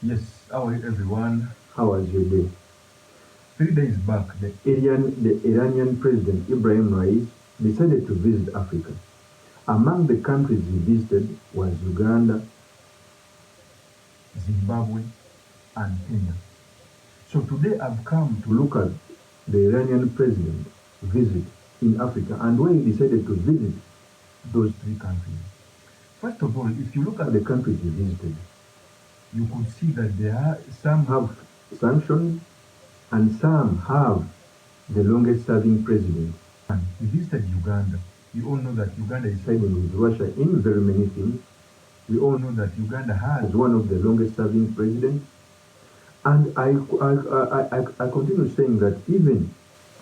Yes, how are you everyone? How was your day? 3 days back, the Iranian President EBRAHIM Raisi decided to visit Africa. Among the countries he visited was Uganda, Zimbabwe and Kenya. So today I've come to look at the Iranian president's visit in Africa and why he decided to visit those 3 countries. First of all, if you look at the countries he visited, you could see that there are some have sanctions and some have the longest serving president. And he visited Uganda. We all know that Uganda is siding with Russia in very many things. We all know that Uganda has one of the longest serving presidents. And I continue saying that even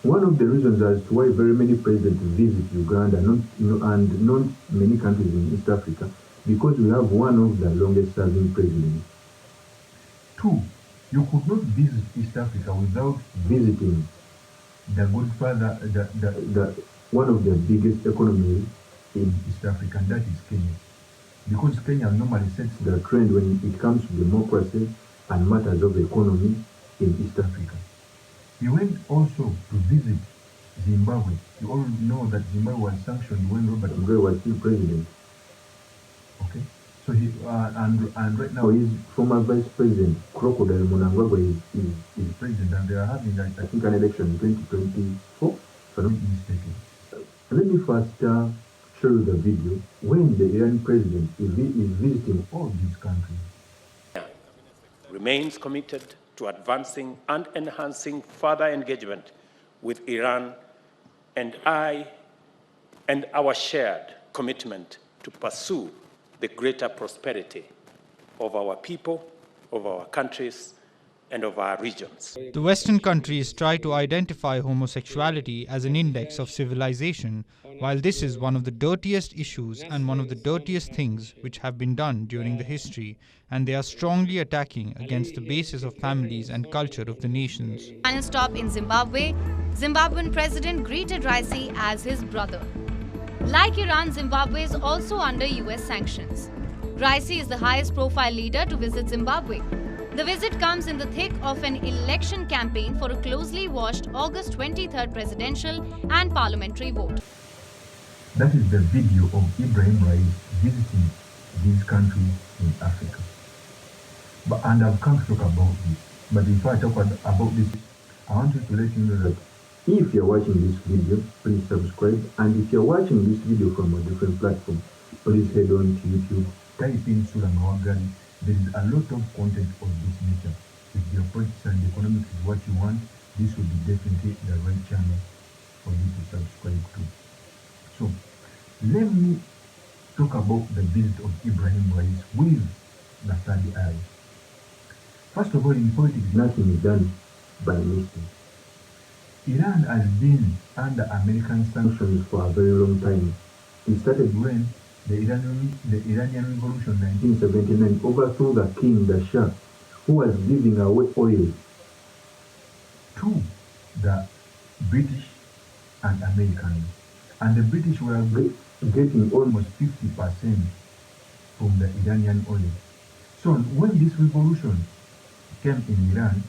one of the reasons as to why very many presidents visit Uganda and not many countries in East Africa, because we have one of the longest serving presidents. 2, you could not visit East Africa without visiting the godfather, one of the biggest economies in East Africa, and that is Kenya. Because Kenya normally sets the trend when it comes to democracy and matters of economy in East Africa. He went also to visit Zimbabwe. You all know that Zimbabwe was sanctioned when Robert Mugabe was still president. Okay, so he and right now his former vice president Crocodile Mnangagwa is president, and they are having I think an election in 2024. If I'm not mistaken. Let me first show you the video when the Iranian president is visiting all these countries. Remains committed to advancing and enhancing further engagement with Iran, and our shared commitment to pursue the greater prosperity of our people, of our countries, and of our regions. The Western countries try to identify homosexuality as an index of civilization, while this is one of the dirtiest issues and one of the dirtiest things which have been done during the history, and they are strongly attacking against the basis of families and culture of the nations. Final stop in Zimbabwe, Zimbabwean president greeted Raisi as his brother. Like Iran, Zimbabwe is also under US sanctions. Raisi is the highest profile leader to visit Zimbabwe. The visit comes in the thick of an election campaign for a closely watched August 23rd presidential and parliamentary vote. That is the video of EBRAHIM Raisi visiting these countries in Africa. And I've come to talk about this. But before I talk about this, I want you to let you know that if you're watching this video, please subscribe. And if you're watching this video from a different platform, please head on to YouTube, type in Sula Mawagali. There is a lot of content of this nature. If your politics and economics is what you want, this will be definitely the right channel for you to subscribe to. So, let me talk about the visit of EBRAHIM Raisi with the third eye. First of all, in politics, nothing is done by mistake. Iran has been under American sanctions for a very long time. It started when the Iranian Revolution 1979 overthrew the king, the Shah, who was giving away oil to the British and Americans. And the British were getting almost 50% from the Iranian oil. So when this revolution came in Iran,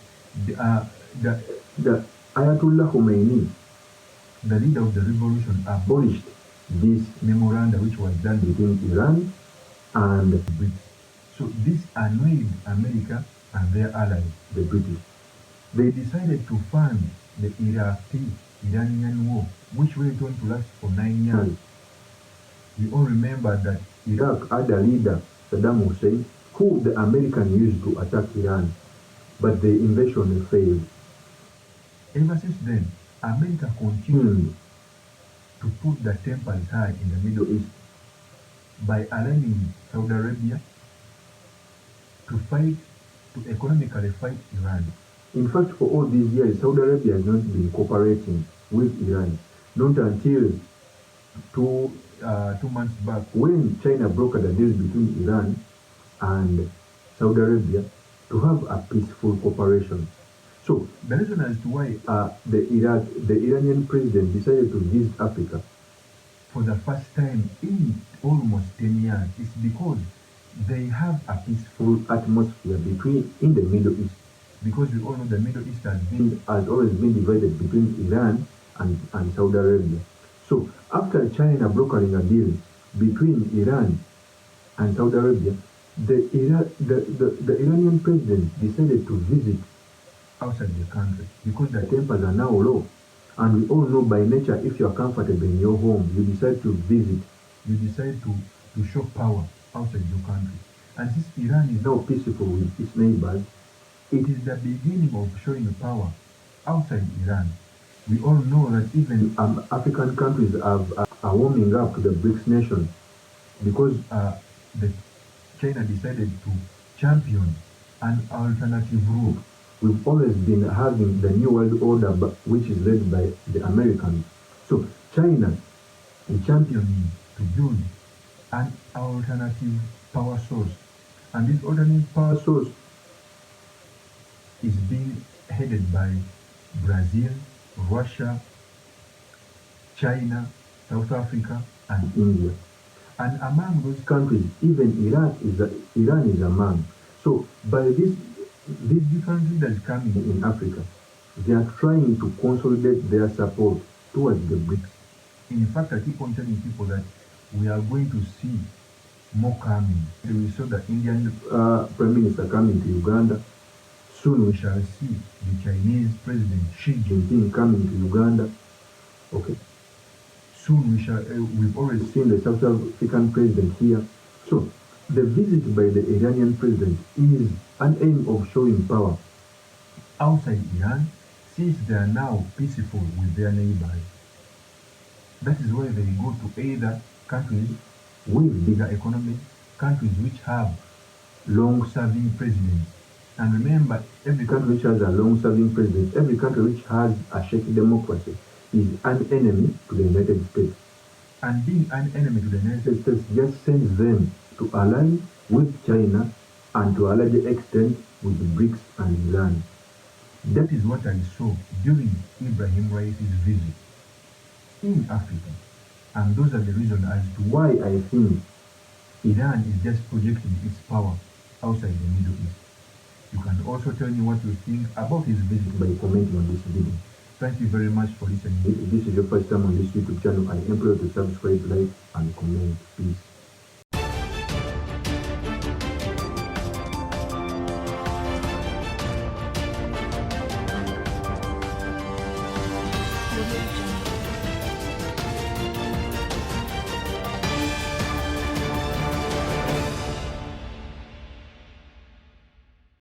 the Ayatollah Khomeini, the leader of the revolution, abolished this memorandum which was done between Iran and the British. So this annoyed America and their allies, the British. They decided to fund the Iranian war, which went on to last for 9 years. We all remember that Iraq had a leader, Saddam Hussein, who the Americans used to attack Iran, but the invasion failed. Ever since then, America continued to put the tempers high in the Middle East by allowing Saudi Arabia to economically fight Iran. In fact, for all these years, Saudi Arabia has not been cooperating with Iran, not until two months back when China brokered a deal between Iran and Saudi Arabia to have a peaceful cooperation. So the reason as to why the Iranian president decided to visit Africa for the first time in almost 10 years is because they have a peaceful atmosphere in the Middle East, because we all know the Middle East has always been divided between Iran and Saudi Arabia. So after China brokering a deal between Iran and Saudi Arabia, the Iranian president decided to visit outside the country because the tempers are now low. And we all know by nature, if you are comfortable in your home, you decide to visit, you decide to show power outside your country. And since Iran is now peaceful with its neighbors, it is the beginning of showing power outside Iran. We all know that even African countries are warming up to the BRICS nation because China decided to champion an alternative route. We've always been having the New World Order, which is led by the Americans. So China is championing to build an alternative power source. And this alternative power source is being headed by Brazil, Russia, China, South Africa, and India. And among those countries, even Iran is among. So by these different leaders coming in Africa, they are trying to consolidate their support towards the BRICS. In fact, I keep on telling people that we are going to see more coming. We saw the Indian Prime Minister coming to Uganda. Soon we shall see the Chinese President Xi Jinping coming to Uganda. Okay. Soon we've already seen the South African president here. So the visit by the Iranian president is an aim of showing power outside Iran, since they are now peaceful with their neighbors. That is why they go to either countries with bigger economies, countries which have long-serving presidents. And remember, every country which has a long-serving president, every country which has a shaky democracy is an enemy to the United States. And being an enemy to the United States just sends them to align with China and to a larger extent with the BRICS and Iran. That is what I saw during EBRAHIM Raisi's visit in Africa. And those are the reasons as to why I think Iran is just projecting its power outside the Middle East. You can also tell me what you think about his visit by commenting on this video. Thank you very much for listening. If this is your first time on this YouTube channel, I implore you to subscribe, like, and comment. Peace.